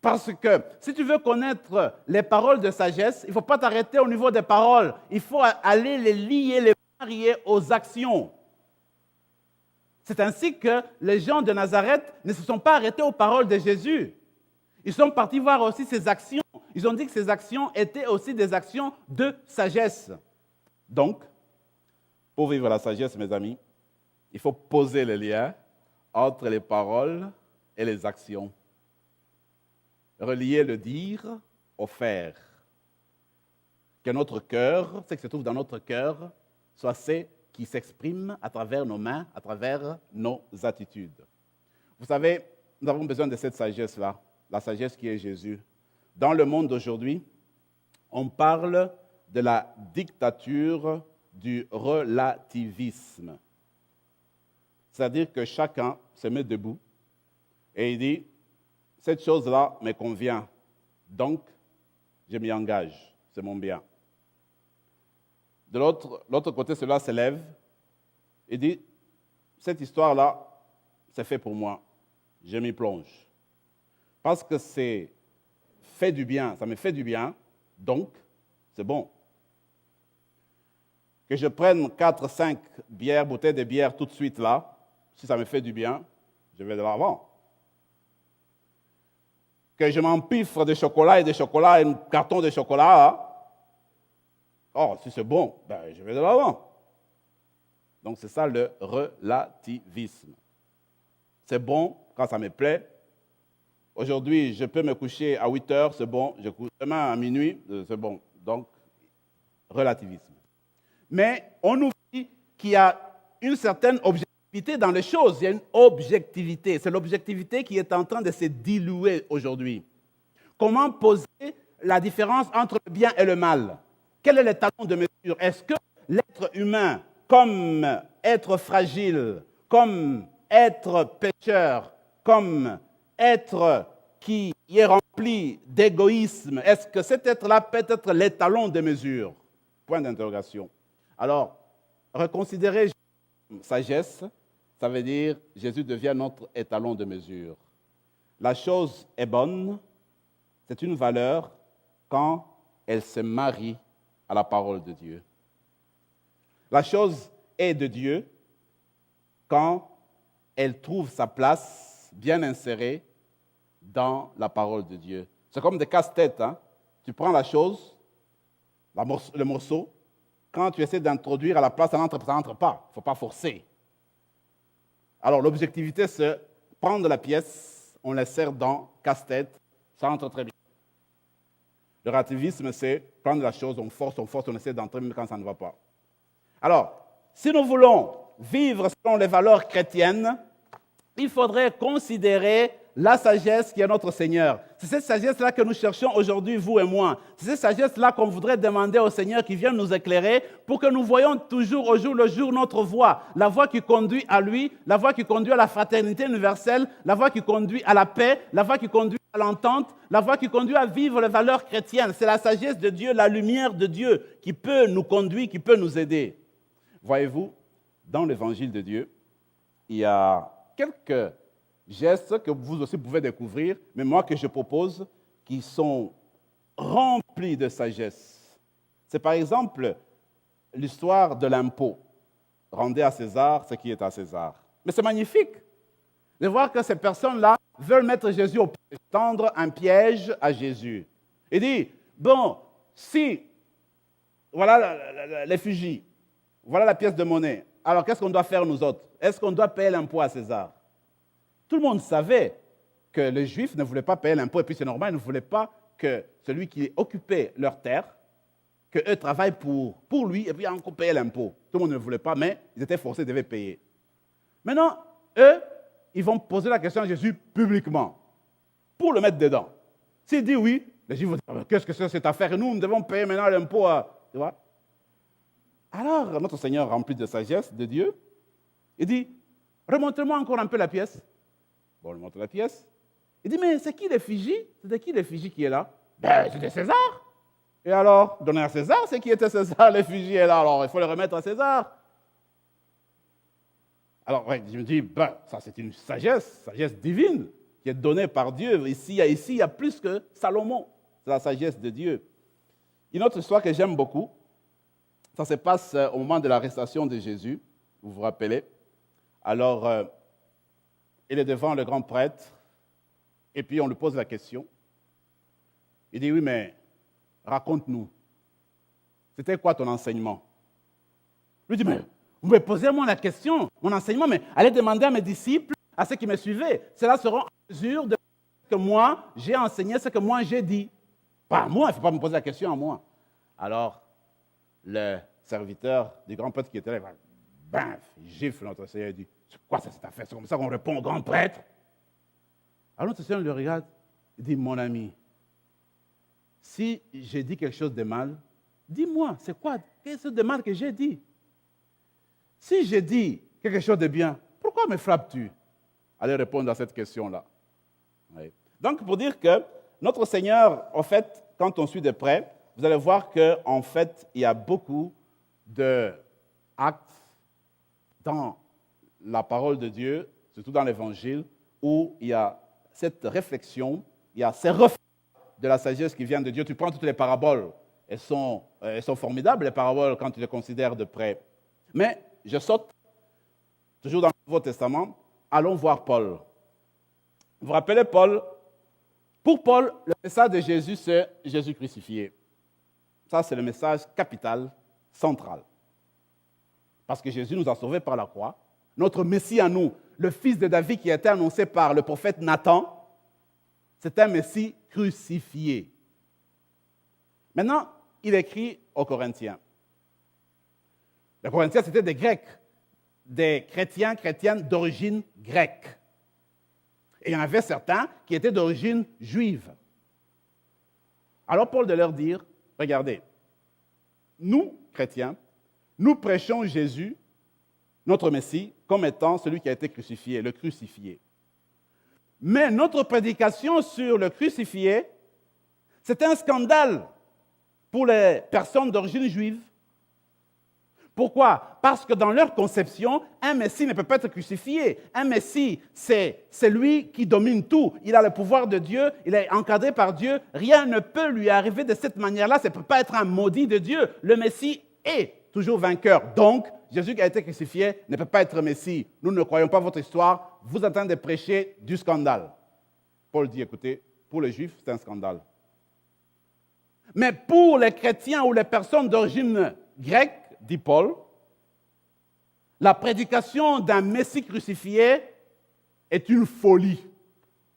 Parce que si tu veux connaître les paroles de sagesse, il ne faut pas t'arrêter au niveau des paroles. Il faut aller les lier, les marier aux actions. C'est ainsi que les gens de Nazareth ne se sont pas arrêtés aux paroles de Jésus. Ils sont partis voir aussi ses actions. Ils ont dit que ces actions étaient aussi des actions de sagesse. Donc, pour vivre la sagesse, mes amis, il faut poser le lien entre les paroles et les actions. Relier le dire au faire. Que notre cœur, ce qui se trouve dans notre cœur, soit ce qui s'exprime à travers nos mains, à travers nos attitudes. Vous savez, nous avons besoin de cette sagesse-là, la sagesse qui est Jésus. Dans le monde d'aujourd'hui, on parle de la dictature du relativisme. C'est-à-dire que chacun se met debout et il dit « cette chose-là me convient, donc je m'y engage, c'est mon bien ». De l'autre côté, celui-là se lève et dit « cette histoire-là, c'est fait pour moi, je m'y plonge. Parce que c'est fait du bien, ça me fait du bien, donc c'est bon. Que je prenne 4, 5 bouteilles de bière tout de suite là, si ça me fait du bien, je vais de l'avant. Que je m'empiffre de chocolat et de chocolat, un carton de chocolat, oh, si c'est bon, ben, je vais de l'avant. Donc c'est ça le relativisme. C'est bon quand ça me plaît. Aujourd'hui, je peux me coucher à 8 heures, c'est bon. Je couche demain à minuit, c'est bon. Donc, relativisme. Mais on oublie qu'il y a une certaine objectivité dans les choses. Il y a une objectivité. C'est l'objectivité qui est en train de se diluer aujourd'hui. Comment poser la différence entre le bien et le mal? Quel est le talon de mesure? Est-ce que l'être humain, comme être fragile, comme être pécheur, comme être qui est rempli d'égoïsme, est-ce que cet être-là peut être l'étalon de mesure? Point d'interrogation. Alors, reconsidérer sagesse, ça veut dire Jésus devient notre étalon de mesure. La chose est bonne, c'est une valeur quand elle se marie à la parole de Dieu. La chose est de Dieu quand elle trouve sa place bien insérée dans la parole de Dieu. C'est comme des casse-têtes. Hein? Tu prends la chose, le morceau, quand tu essaies d'introduire à la place, ça n'entre pas. Il ne faut pas forcer. Alors, l'objectivité, c'est prendre la pièce, on la serre dans casse-tête, ça entre très bien. Le relativisme, c'est prendre la chose, on force, on essaie d'entrer même quand ça ne va pas. Alors, si nous voulons vivre selon les valeurs chrétiennes, il faudrait considérer la sagesse qui est notre Seigneur. C'est cette sagesse-là que nous cherchons aujourd'hui, vous et moi. C'est cette sagesse-là qu'on voudrait demander au Seigneur qui vient nous éclairer pour que nous voyions toujours au jour le jour notre voie. La voie qui conduit à lui, la voie qui conduit à la fraternité universelle, la voie qui conduit à la paix, la voie qui conduit à l'entente, la voie qui conduit à vivre les valeurs chrétiennes. C'est la sagesse de Dieu, la lumière de Dieu qui peut nous conduire, qui peut nous aider. Voyez-vous, dans l'évangile de Dieu, il y a quelques gestes que vous aussi pouvez découvrir, mais moi que je propose, qui sont remplis de sagesse. C'est par exemple l'histoire de l'impôt. Rendez à César ce qui est à César. Mais c'est magnifique de voir que ces personnes-là veulent mettre Jésus au piège, tendre un piège à Jésus. Il dit, bon, si, voilà l'effigie, voilà la pièce de monnaie, alors qu'est-ce qu'on doit faire nous autres? Est-ce qu'on doit payer l'impôt à César? Tout le monde savait que les Juifs ne voulaient pas payer l'impôt, et puis c'est normal, ils ne voulaient pas que celui qui occupait leur terre, qu'eux travaillent pour lui, et puis encore payer l'impôt. Tout le monde ne voulait pas, mais ils étaient forcés, ils devaient payer. Maintenant, eux, ils vont poser la question à Jésus publiquement, pour le mettre dedans. S'il dit oui, les Juifs vont dire, qu'est-ce que c'est cette affaire? Et nous devons payer maintenant l'impôt tu vois? Alors, notre Seigneur, rempli de sagesse de Dieu, il dit, remontez-moi encore un peu la pièce. Bon, on lui montre la pièce. Il dit, mais c'est qui l'effigie? C'est de qui l'effigie qui est là? Ben, c'est de César. Et alors, donner à César, c'est qui était César? L'effigie est là, alors il faut le remettre à César. Alors, ouais, je me dis, ben, ça c'est une sagesse divine qui est donnée par Dieu. Ici, il y a plus que Salomon. C'est la sagesse de Dieu. Une autre histoire que j'aime beaucoup, ça se passe au moment de l'arrestation de Jésus, vous vous rappelez. Alors, il est devant le grand prêtre, et puis on lui pose la question. Il dit, oui, mais raconte-nous. C'était quoi ton enseignement? Lui dit, mais vous me posez moi la question, mon enseignement, mais allez demander à mes disciples, à ceux qui me suivaient. Ceux-là seront en mesure de ce que moi, j'ai enseigné, ce que moi, j'ai dit. Pas à moi, il ne faut pas me poser la question à moi. Alors, le serviteur du grand prêtre qui était là, il gifle notre Seigneur et dit, c'est quoi ça, cette affaire? C'est comme ça qu'on répond au grand prêtre? Alors notre Seigneur le regarde, il dit, mon ami, si j'ai dit quelque chose de mal, dis-moi, c'est quoi? Qu'est-ce de mal que j'ai dit? Si j'ai dit quelque chose de bien, pourquoi me frappes-tu? Allez répondre à cette question-là. Oui. Donc, pour dire que notre Seigneur, en fait, quand on suit de près, vous allez voir qu'en fait, il y a beaucoup d'actes dans la parole de Dieu, surtout dans l'Évangile, où il y a cette réflexion, il y a ces reflets de la sagesse qui vient de Dieu. Tu prends toutes les paraboles, elles sont formidables, les paraboles, quand tu les considères de près. Mais je saute, toujours dans le Nouveau Testament, allons voir Paul. Vous vous rappelez Paul? Pour Paul, le message de Jésus, c'est Jésus crucifié. Ça, c'est le message capital, central. Parce que Jésus nous a sauvés par la croix. Notre Messie à nous, le fils de David qui a été annoncé par le prophète Nathan, c'est un Messie crucifié. Maintenant, il écrit aux Corinthiens. Les Corinthiens, c'était des Grecs, des chrétiens, chrétiennes d'origine grecque. Et il y en avait certains qui étaient d'origine juive. Alors Paul de leur dire, regardez, nous, chrétiens, nous prêchons Jésus, notre Messie, comme étant celui qui a été crucifié, le crucifié. Mais notre prédication sur le crucifié, c'est un scandale pour les personnes d'origine juive. Pourquoi? Parce que dans leur conception, un Messie ne peut pas être crucifié. Un Messie, c'est lui qui domine tout. Il a le pouvoir de Dieu, il est encadré par Dieu. Rien ne peut lui arriver de cette manière-là. Ça ne peut pas être un maudit de Dieu. Le Messie est toujours vainqueur. Donc, Jésus qui a été crucifié ne peut pas être Messie. Nous ne croyons pas votre histoire. Vous êtes en train de prêcher du scandale. Paul dit, écoutez, pour les Juifs, c'est un scandale. Mais pour les chrétiens ou les personnes d'origine grecque, dit Paul, la prédication d'un Messie crucifié est une folie,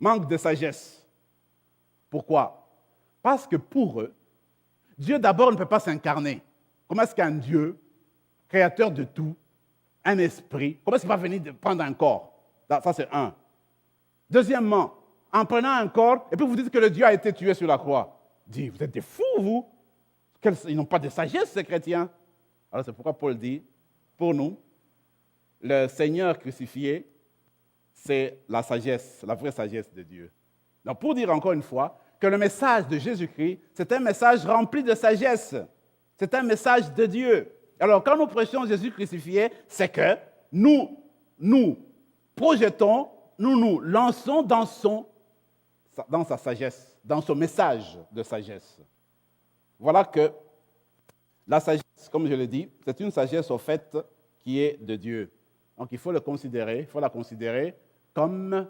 manque de sagesse. Pourquoi? Parce que pour eux, Dieu d'abord ne peut pas s'incarner. Comment est-ce qu'un Dieu, créateur de tout, un esprit, comment est-ce qu'il va venir prendre un corps? Ça, c'est un. Deuxièmement, en prenant un corps, et puis vous dites que le Dieu a été tué sur la croix. Dis, vous êtes des fous, vous. Ils n'ont pas de sagesse, ces chrétiens. Alors c'est pourquoi Paul dit, pour nous, le Seigneur crucifié, c'est la sagesse, la vraie sagesse de Dieu. Donc pour dire encore une fois que le message de Jésus-Christ, c'est un message rempli de sagesse. C'est un message de Dieu. Alors quand nous prêchons Jésus crucifié, c'est que nous projetons, nous lançons dans sa sagesse, dans son message de sagesse. Voilà que la sagesse, comme je l'ai dit, c'est une sagesse au fait qui est de Dieu. Donc il faut la considérer comme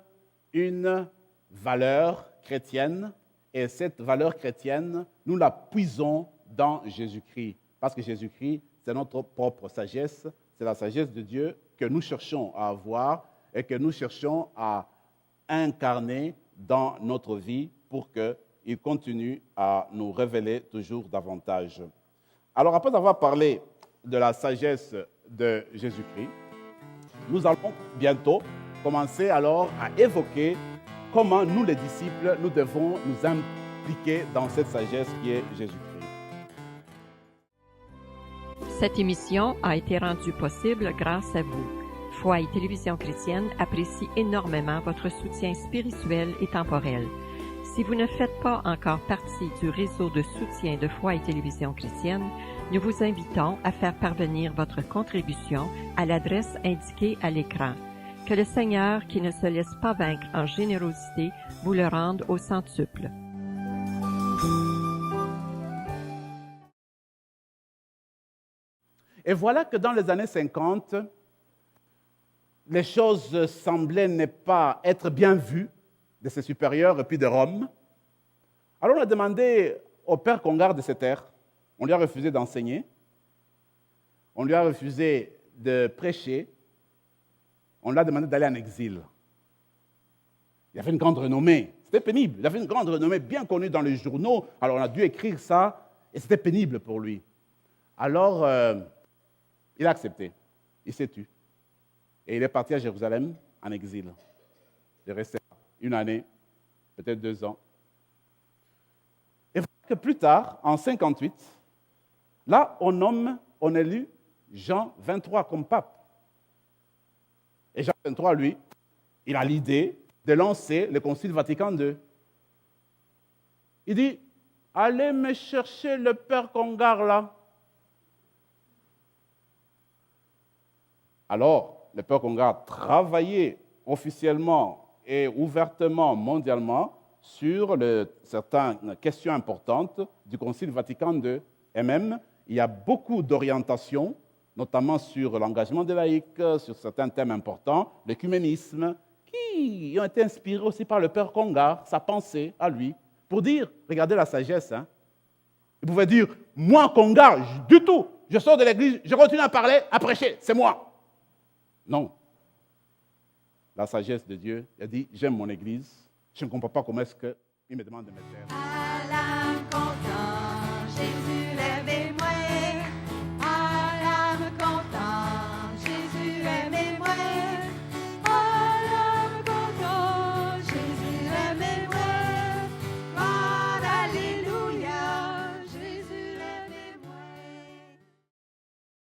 une valeur chrétienne. Et cette valeur chrétienne, nous la puisons dans Jésus-Christ. Parce que Jésus-Christ, c'est notre propre sagesse. C'est la sagesse de Dieu que nous cherchons à avoir et que nous cherchons à incarner dans notre vie pour qu'il continue à nous révéler toujours davantage. Alors, après avoir parlé de la sagesse de Jésus-Christ, nous allons bientôt commencer alors à évoquer comment nous, les disciples, nous devons nous impliquer dans cette sagesse qui est Jésus-Christ. Cette émission a été rendue possible grâce à vous. Foi et Télévision Chrétienne apprécie énormément votre soutien spirituel et temporel. Si vous ne faites pas encore partie du réseau de soutien de Foi et Télévision Chrétienne, nous vous invitons à faire parvenir votre contribution à l'adresse indiquée à l'écran. Que le Seigneur, qui ne se laisse pas vaincre en générosité, vous le rende au centuple. Et voilà que dans les années 50, les choses semblaient ne pas être bien vues de ses supérieurs et puis de Rome. Alors on a demandé au père Congar de ses terres, on lui a refusé d'enseigner, on lui a refusé de prêcher, on lui a demandé d'aller en exil. Il avait une grande renommée, c'était pénible, il avait une grande renommée bien connue dans les journaux, alors on a dû écrire ça, et c'était pénible pour lui. Alors, il a accepté, il s'est tu. Et il est parti à Jérusalem en exil. Il est resté une année, peut-être 2 ans. Et voilà que plus tard, en 58, là, on élit Jean 23 comme pape. Et Jean 23, lui, il a l'idée de lancer le Concile Vatican II. Il dit, allez me chercher le père Congar là. Alors, le père Congar travaillait officiellement et ouvertement, mondialement, sur certaines questions importantes du Concile Vatican II. Et même, il y a beaucoup d'orientations, notamment sur l'engagement des laïcs, sur certains thèmes importants, l'œcuménisme, qui ont été inspirés aussi par le père Congar, sa pensée à lui, pour dire, regardez la sagesse, hein. Il pouvait dire, moi, Congar, du tout, je sors de l'église, je continue à parler, à prêcher, c'est moi. Non. La sagesse de Dieu, il a dit, j'aime mon église, je ne comprends pas comment est-ce qu'il me demande de me taire.